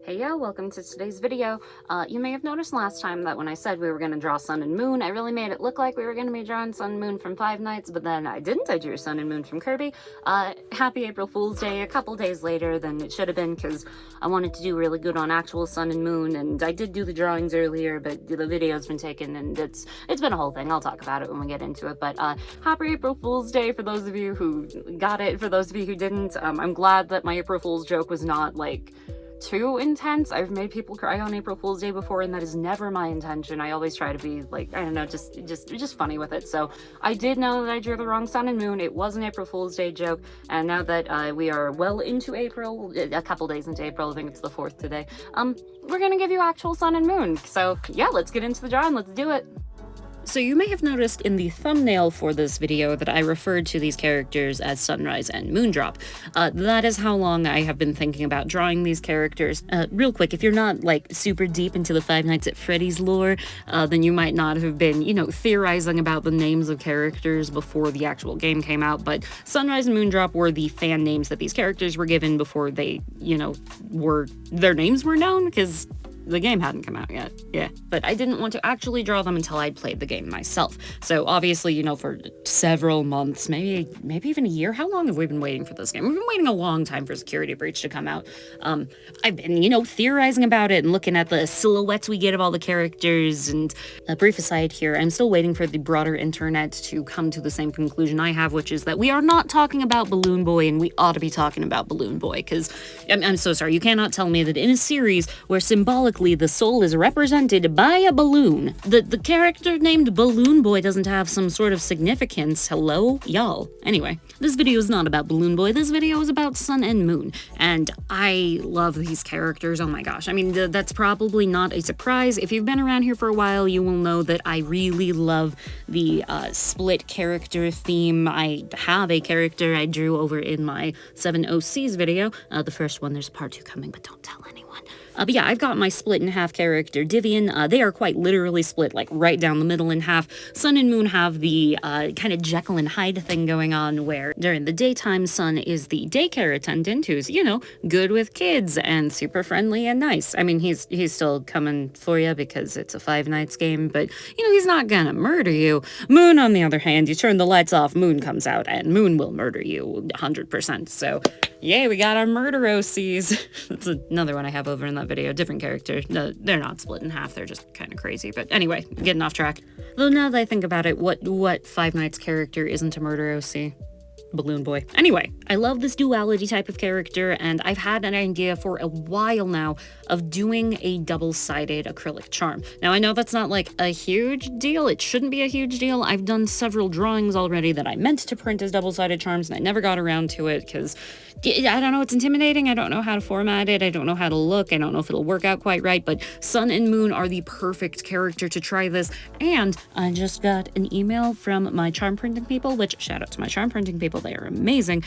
Hey yo, welcome to today's video. You may have noticed last time that when I said we were going to draw sun and moon, I really made it look like we were going to be drawing sun and moon from Five Nights, but then I didn't. I drew sun and moon from Kirby. Happy April Fool's Day a couple days later than it should have been, because I wanted to do really good on actual sun and moon, and I did do the drawings earlier, but the video's been taken, and it's been a whole thing. I'll talk about it when we get into it, but happy April Fool's Day for those of you who got it. For those of you who didn't, I'm glad that my April Fool's joke was not, like, too intense. I've made people cry on April Fool's Day before, and that is never my intention. I always try to be, like, I don't know, just funny with it. So I did know that I drew the wrong sun and moon. It was an April Fool's Day joke, and now that we are well into April, a couple days into April, I think it's the 4th today, we're gonna give you actual sun and moon. So yeah, let's get into the drawing. Let's do it. So you may have noticed in the thumbnail for this video that I referred to these characters as Sunrise and Moondrop. That is how long I have been thinking about drawing these characters. Real quick, if you're not, like, super deep into the Five Nights at Freddy's lore, then you might not have been, you know, theorizing about the names of characters before the actual game came out, but Sunrise and Moondrop were the fan names that these characters were given before they, you know, their names were known, because the game hadn't come out yet, yeah. But I didn't want to actually draw them until I'd played the game myself. So obviously, you know, for several months, maybe even a year, how long have we been waiting for this game? We've been waiting a long time for Security Breach to come out. I've been, you know, theorizing about it and looking at the silhouettes we get of all the characters, and a brief aside here, I'm still waiting for the broader internet to come to the same conclusion I have, which is that we are not talking about Balloon Boy, and we ought to be talking about Balloon Boy, because I'm so sorry, you cannot tell me that in a series where symbolically the soul is represented by a balloon, the character named Balloon Boy doesn't have some sort of significance. Hello, y'all. Anyway, this video is not about Balloon Boy. This video is about Sun and Moon, and I love these characters. Oh my gosh. I mean, that's probably not a surprise. If you've been around here for a while, you will know that I really love the split character theme. I have a character I drew over in my 7 OCs video. The first one, there's a part 2 coming, but don't tell anyone. But yeah, I've got my split in half character, Divian. They are quite literally split, like, right down the middle in half. Sun and Moon have the kind of Jekyll and Hyde thing going on, where during the daytime, Sun is the daycare attendant who's, you know, good with kids and super friendly and nice. I mean, he's still coming for you because it's a Five Nights game, but, you know, he's not gonna murder you. Moon, on the other hand, you turn the lights off, Moon comes out, and Moon will murder you 100%. So, yay, we got our murder OCs. That's another one I have over in that video. Different character. No, they're not split in half. They're just kind of crazy. But anyway, getting off track. Though now that I think about it, what Five Nights character isn't a murder OC? Balloon Boy. Anyway, I love this duality type of character, and I've had an idea for a while now of doing a double-sided acrylic charm. Now, I know that's not, like, a huge deal. It shouldn't be a huge deal. I've done several drawings already that I meant to print as double-sided charms, and I never got around to it because, I don't know, it's intimidating. I don't know how to format it. I don't know how to look. I don't know if it'll work out quite right, but Sun and Moon are the perfect character to try this, and I just got an email from my charm printing people, which, shout out to my charm printing people. They are amazing.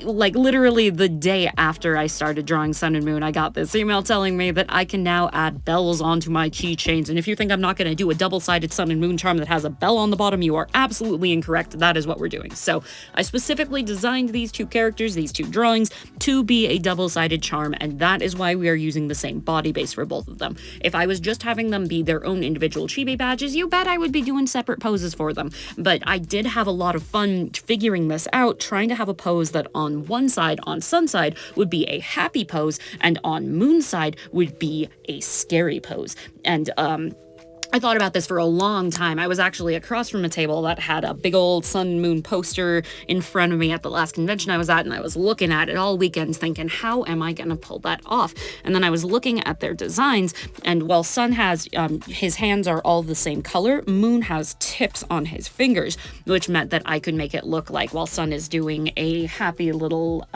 Like, literally the day after I started drawing Sun and Moon, I got this email telling me that I can now add bells onto my keychains. And if you think I'm not going to do a double-sided Sun and Moon charm that has a bell on the bottom, you are absolutely incorrect. That is what we're doing. So I specifically designed these two characters, these two drawings, to be a double-sided charm, and that is why we are using the same body base for both of them. If I was just having them be their own individual chibi badges, you bet I would be doing separate poses for them. But I did have a lot of fun figuring this out, trying to have a pose that on one side, on Sun's side, would be a happy pose, and on Moon's side would be a scary pose. And, I thought about this for a long time. I was actually across from a table that had a big old Sun and Moon poster in front of me at the last convention I was at, and I was looking at it all weekend thinking, how am I gonna pull that off? And then I was looking at their designs, and while Sun has, his hands are all the same color, Moon has tips on his fingers, which meant that I could make it look like, while Sun is doing a happy little,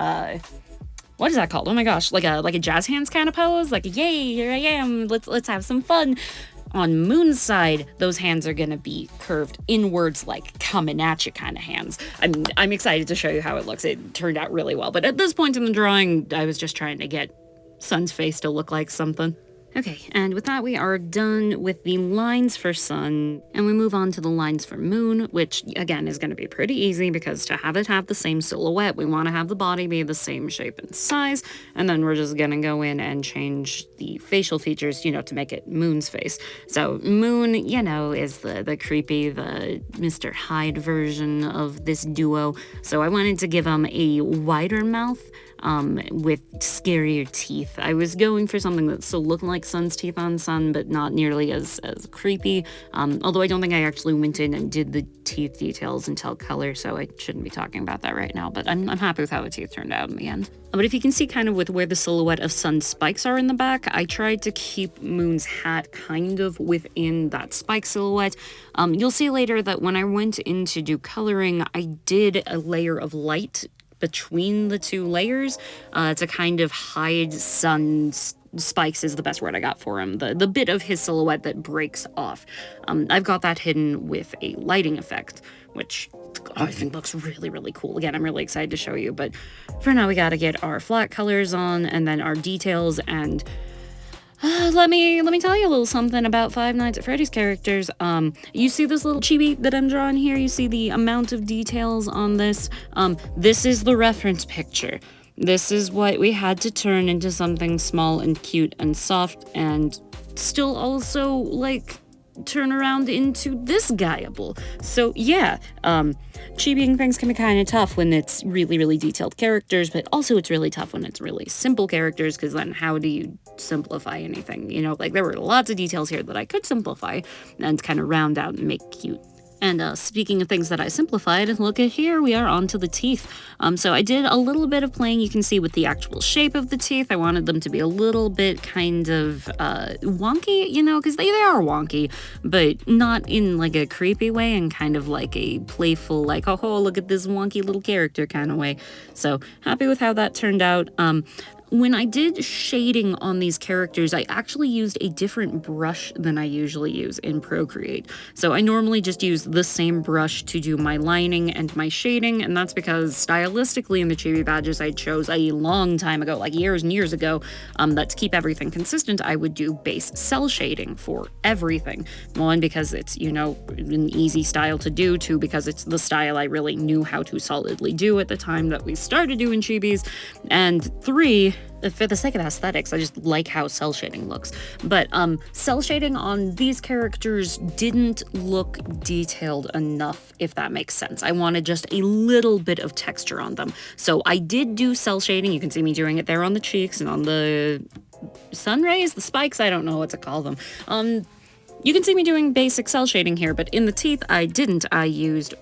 what is that called? Oh my gosh, like a jazz hands kind of pose, like, yay, here I am, let's have some fun. On Moon's side, those hands are gonna be curved inwards, like coming at you kind of hands. I'm excited to show you how it looks. It turned out really well, but at this point in the drawing, I was just trying to get Sun's face to look like something. Okay, and with that we are done with the lines for sun, and we move on to the lines for moon, which again is going to be pretty easy because to have it have the same silhouette, we want to have the body be the same shape and size, and then we're just going to go in and change the facial features, you know, to make it Moon's face. So Moon, you know, is the creepy, the Mr. Hyde version of this duo, so I wanted to give him a wider mouth, with scarier teeth. I was going for something that still looked like Sun's teeth on Sun, but not nearly as creepy. Although I don't think I actually went in and did the teeth details until color, so I shouldn't be talking about that right now, but I'm happy with how the teeth turned out in the end. But if you can see kind of with where the silhouette of Sun's spikes are in the back, I tried to keep Moon's hat kind of within that spike silhouette. You'll see later that when I went in to do coloring, I did a layer of light between the two layers to kind of hide Sun's spikes is the best word I got for him, the bit of his silhouette that breaks off. I've got that hidden with a lighting effect, which I think looks really, really cool. Again, I'm really excited to show you, but for now we gotta get our flat colors on and then our details, and let me tell you a little something about Five Nights at Freddy's characters. You see this little chibi that I'm drawing here? You see the amount of details on this? This is the reference picture. This is what we had to turn into something small and cute and soft and still also, like, turn around into this guyable. So yeah, chibiing things can be kind of tough when it's really, really detailed characters, but also it's really tough when it's really simple characters, because then how do you simplify anything? You know, like there were lots of details here that I could simplify and kind of round out and make cute. And speaking of things that I simplified, look at here, we are onto the teeth. So I did a little bit of playing, you can see, with the actual shape of the teeth. I wanted them to be a little bit kind of wonky, you know, because they are wonky, but not in like a creepy way, and kind of like a playful, like, oh, look at this wonky little character kind of way. So happy with how that turned out. When I did shading on these characters, I actually used a different brush than I usually use in Procreate. So I normally just use the same brush to do my lining and my shading, and that's because stylistically in the chibi badges I chose a long time ago, like years and years ago, that to keep everything consistent, I would do base cell shading for everything. One, because it's, you know, an easy style to do. Two, because it's the style I really knew how to solidly do at the time that we started doing chibis. And three, for the sake of aesthetics, I just like how cell shading looks. But cell shading on these characters didn't look detailed enough, if that makes sense. I wanted just a little bit of texture on them. So I did do cell shading. You can see me doing it there on the cheeks and on the sun rays, the spikes, I don't know what to call them. You can see me doing basic cell shading here, but in the teeth I didn't. I used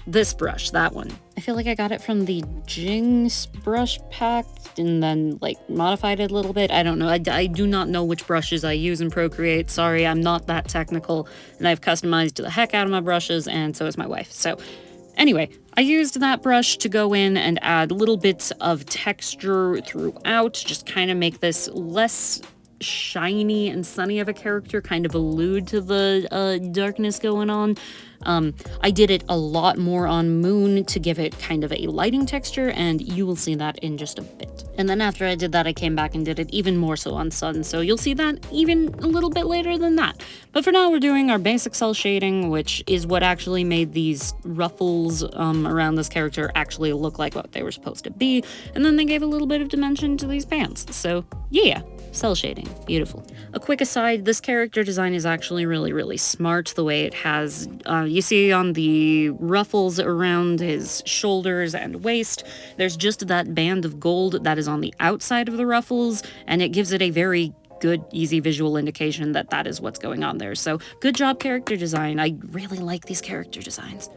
this brush, that one. I feel like I got it from the Jinx brush pack and then like modified it a little bit. I don't know. I do not know which brushes I use in Procreate. Sorry, I'm not that technical, and I've customized the heck out of my brushes, and so is my wife. So anyway, I used that brush to go in and add little bits of texture throughout, just kind of make this less shiny and sunny of a character, kind of allude to the darkness going on. I did it a lot more on Moon to give it kind of a lighting texture, and you will see that in just a bit. And then after I did that, I came back and did it even more so on Sun, so you'll see that even a little bit later than that. But for now, we're doing our basic cell shading, which is what actually made these ruffles around this character actually look like what they were supposed to be, and then they gave a little bit of dimension to these pants. So yeah, cell shading, beautiful. A quick aside, this character design is actually really, really smart the way it has, you see on the ruffles around his shoulders and waist, there's just that band of gold that is on the outside of the ruffles, and it gives it a very good, easy visual indication that that is what's going on there. So good job, character design. I really like these character designs.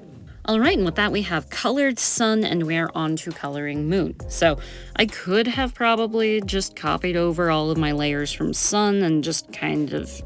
Alright, and with that we have colored Sun, and we're on to coloring Moon. So I could have probably just copied over all of my layers from Sun and just kind of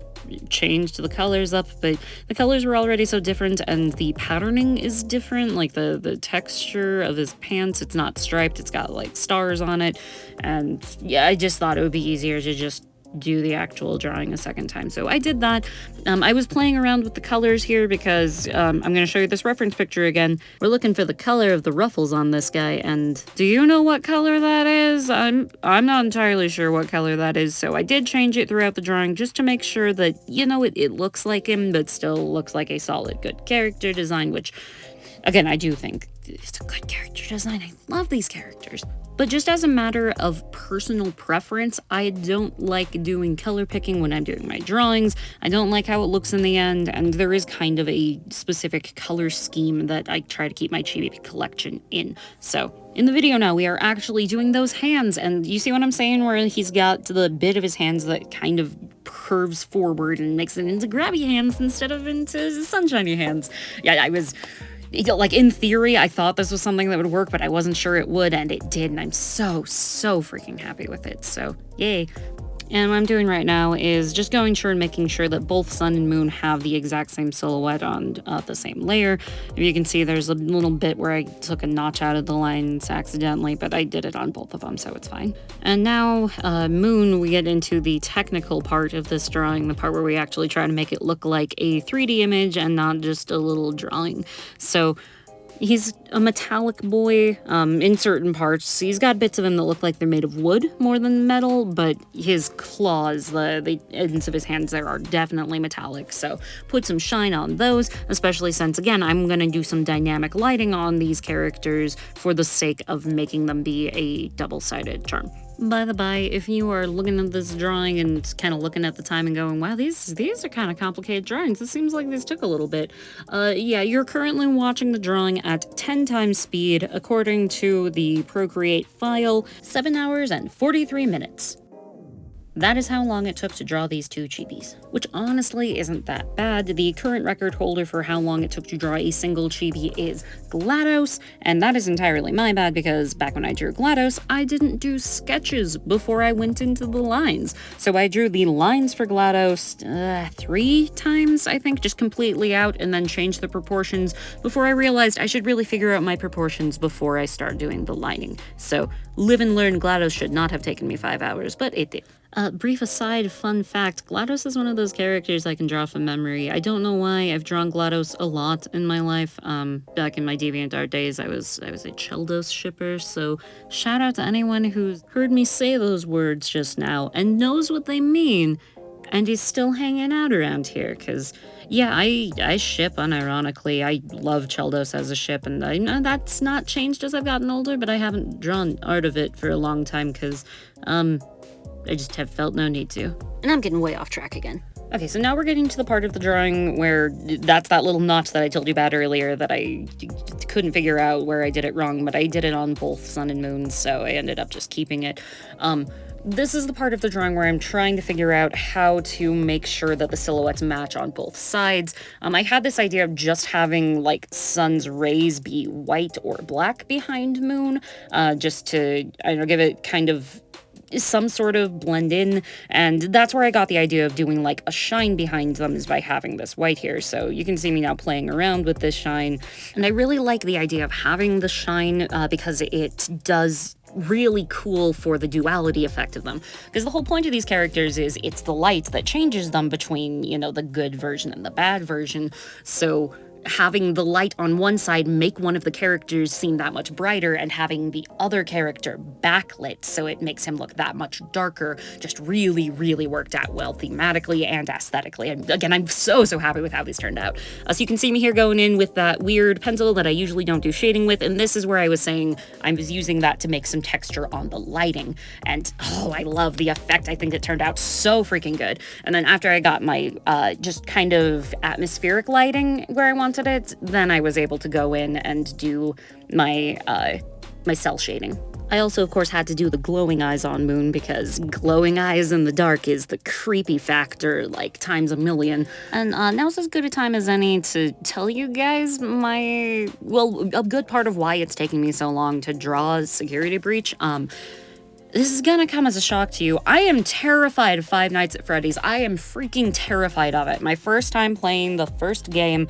changed the colors up, but the colors were already so different, and the patterning is different, like the texture of his pants, it's not striped, it's got like stars on it, and yeah, I just thought it would be easier to just do the actual drawing a second time. So I did that. I was playing around with the colors here because I'm going to show you this reference picture again. We're looking for the color of the ruffles on this guy, and do you know what color that is? I'm not entirely sure what color that is, so I did change it throughout the drawing just to make sure that, you know, it looks like him, but still looks like a solid, good character design, which, again, I do think it's a good character design. I love these characters. But just as a matter of personal preference, I don't like doing color picking when I'm doing my drawings. I don't like how it looks in the end, and there is kind of a specific color scheme that I try to keep my chibi collection in. So, in the video now, we are actually doing those hands, and you see what I'm saying, where he's got the bit of his hands that kind of curves forward and makes it into grabby hands instead of into sunshiny hands. Yeah, I was... like, in theory, I thought this was something that would work, but I wasn't sure it would, and it did, and I'm so freaking happy with it, so yay. And what I'm doing right now is just going through and making sure that both sun and moon have the exact same silhouette on the same layer. If you can see, there's a little bit where I took a notch out of the lines accidentally, but I did it on both of them, so it's fine. And now, moon, we get into the technical part of this drawing, the part where we actually try to make it look like a 3D image and not just a little drawing. So, he's a metallic boy in certain parts. He's got bits of him that look like they're made of wood more than metal, but his claws, the ends of his hands there, are definitely metallic. So put some shine on those, especially since, again, I'm going to do some dynamic lighting on these characters for the sake of making them be a double-sided charm. By the by, if you are looking at this drawing and kind of looking at the time and going, wow, these are kind of complicated drawings. It seems like this took a little bit. Yeah, you're currently watching the drawing at 10 times speed, according to the Procreate file, 7 hours and 43 minutes. That is how long it took to draw these two chibis, which honestly isn't that bad. The current record holder for how long it took to draw a single chibi is GLaDOS, and that is entirely my bad because back when I drew GLaDOS, I didn't do sketches before I went into the lines. So I drew the lines for GLaDOS 3 times, I think, just completely out, and then changed the proportions before I realized I should really figure out my proportions before I start doing the lining. So live and learn, GLaDOS should not have taken me 5 hours, but it did. Brief aside, fun fact, GLaDOS is one of those characters I can draw from memory. I don't know why. I've drawn GLaDOS a lot in my life. Back in my DeviantArt days, I was a Cheldos shipper, so shout out to anyone who's heard me say those words just now and knows what they mean, and is still hanging out around here, because, yeah, I ship unironically. I love Cheldos as a ship, and I know that's not changed as I've gotten older, but I haven't drawn art of it for a long time, because, I just have felt no need to. And I'm getting way off track again. Okay, so now we're getting to the part of the drawing where that's that little notch that I told you about earlier that I couldn't figure out where I did it wrong, but I did it on both sun and moon, so I ended up just keeping it. This is the part of the drawing where I'm trying to figure out how to make sure that the silhouettes match on both sides. I had this idea of just having, like, sun's rays be white or black behind moon, just to, I don't know, give it kind of some sort of blend in, and that's where I got the idea of doing like a shine behind them, is by having this white here. So you can see me now playing around with this shine, and I really like the idea of having the shine because it does really cool for the duality effect of them, because the whole point of these characters is it's the light that changes them between, you know, the good version and the bad version. So having the light on one side make one of the characters seem that much brighter, and having the other character backlit so it makes him look that much darker, just really worked out well thematically and aesthetically. And again, I'm so happy with how these turned out. So you can see me here going in with that weird pencil that I usually don't do shading with, and this is where I was saying I was using that to make some texture on the lighting. And oh, I love the effect. I think it turned out so freaking good. And then after I got my just kind of atmospheric lighting where I wanted it, then I was able to go in and do my my cell shading. I also, of course, had to do the glowing eyes on Moon, because glowing eyes in the dark is the creepy factor, like, times a million. And now's as good a time as any to tell you guys a good part of why it's taking me so long to draw Security Breach. This is gonna come as a shock to you. I am terrified of Five Nights at Freddy's. I am freaking terrified of it. My first time playing the first game,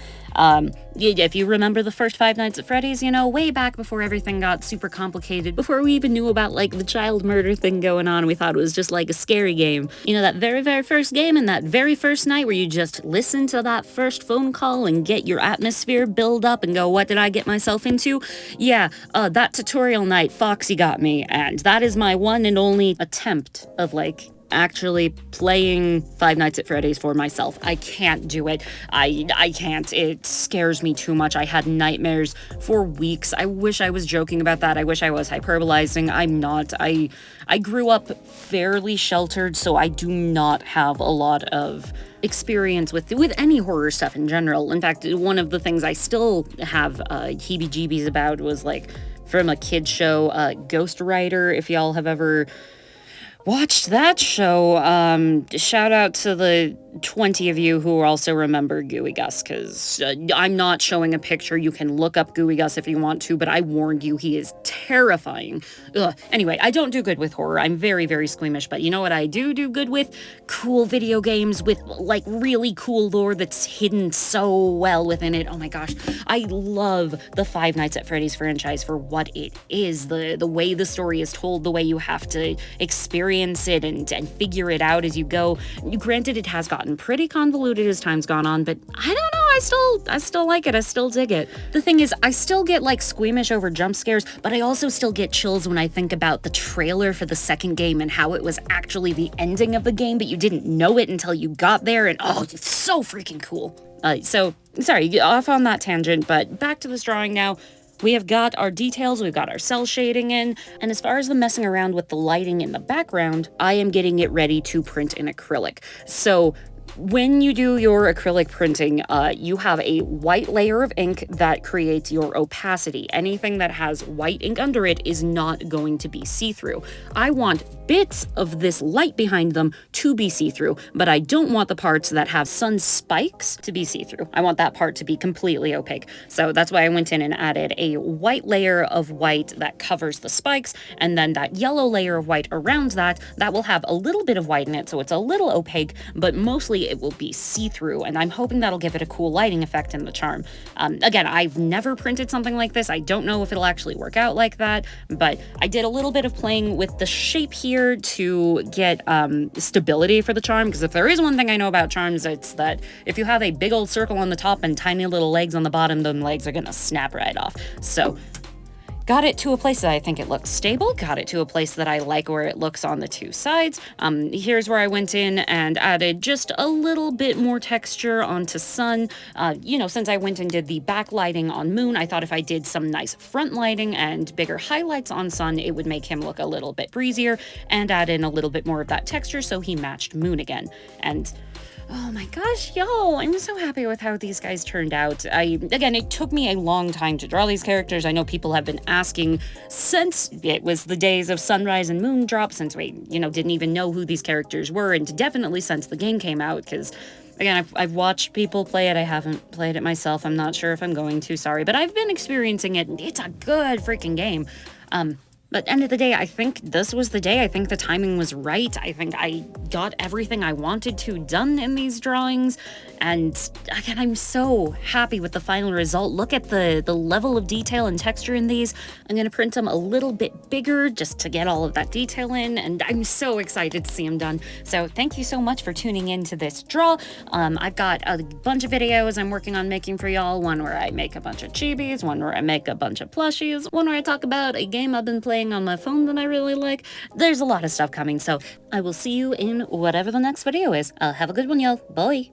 if you remember the first Five Nights at Freddy's, you know, way back before everything got super complicated, before we even knew about, like, the child murder thing going on, we thought it was just, like, a scary game. You know, that very, very first game and that very first night where you just listen to that first phone call and get your atmosphere build up and go, what did I get myself into? Yeah, that tutorial night, Foxy got me, and that is my one and only attempt of, like, actually playing Five Nights at Freddy's for myself. I can't do it. I can't. It scares me too much. I had nightmares for weeks. I wish I was joking about that. I wish I was hyperbolizing. I'm not. I grew up fairly sheltered, so I do not have a lot of experience with any horror stuff in general. In fact, one of the things I still have heebie-jeebies about was, like, from a kid's show, Ghost Rider, if y'all have ever watched that show. Shout out to the 20 of you who also remember Gooey Gus, because I'm not showing a picture. You can look up Gooey Gus if you want to, but I warned you, he is terrifying. Ugh. Anyway, I don't do good with horror. I'm very, very squeamish, but you know what I do good with? Cool video games with, like, really cool lore that's hidden so well within it. Oh my gosh. I love the Five Nights at Freddy's franchise for what it is. The way the story is told, the way you have to experience it and figure it out as you go. Granted, it has gotten pretty convoluted as time's gone on, but I don't know, I still like it, I still dig it. The thing is, I still get, like, squeamish over jump scares, but I also still get chills when I think about the trailer for the second game and how it was actually the ending of the game, but you didn't know it until you got there, and oh, it's so freaking cool. So, sorry, off on that tangent, but back to this drawing now. We have got our details, we've got our cell shading in, and as far as the messing around with the lighting in the background, I am getting it ready to print in acrylic. So when you do your acrylic printing, you have a white layer of ink that creates your opacity. Anything that has white ink under it is not going to be see-through. I want bits of this light behind them to be see-through, but I don't want the parts that have sun spikes to be see-through. I want that part to be completely opaque. So that's why I went in and added a white layer of white that covers the spikes, and then that yellow layer of white around that will have a little bit of white in it, so it's a little opaque, but mostly it will be see-through, and I'm hoping that'll give it a cool lighting effect in the charm. Again, I've never printed something like this. I don't know if it'll actually work out like that, but I did a little bit of playing with the shape here to get stability for the charm, because if there is one thing I know about charms, it's that if you have a big old circle on the top and tiny little legs on the bottom, them legs are gonna snap right off. So got it to a place that I think it looks stable, got it to a place that I like where it looks on the two sides. Here's where I went in and added just a little bit more texture onto Sun. You know, since I went and did the backlighting on Moon, I thought if I did some nice front lighting and bigger highlights on Sun, it would make him look a little bit breezier and add in a little bit more of that texture so he matched Moon again. And oh my gosh, yo, I'm so happy with how these guys turned out. Again, it took me a long time to draw these characters. I know people have been asking since it was the days of Sunrise and Moon Drop, since we, you know, didn't even know who these characters were, and definitely since the game came out, because again, I've watched people play it. I haven't played it myself. I'm not sure if I'm going to, sorry, but I've been experiencing it. It's a good freaking game. But end of the day, I think this was the day. I think the timing was right. I think I got everything I wanted to done in these drawings. And again, I'm so happy with the final result. Look at the level of detail and texture in these. I'm going to print them a little bit bigger just to get all of that detail in. And I'm so excited to see them done. So thank you so much for tuning in to this draw. I've got a bunch of videos I'm working on making for y'all. One where I make a bunch of chibis, one where I make a bunch of plushies, one where I talk about a game I've been playing on my phone that I really like. There's a lot of stuff coming, so I will see you in whatever the next video is. Have a good one, y'all. Bye.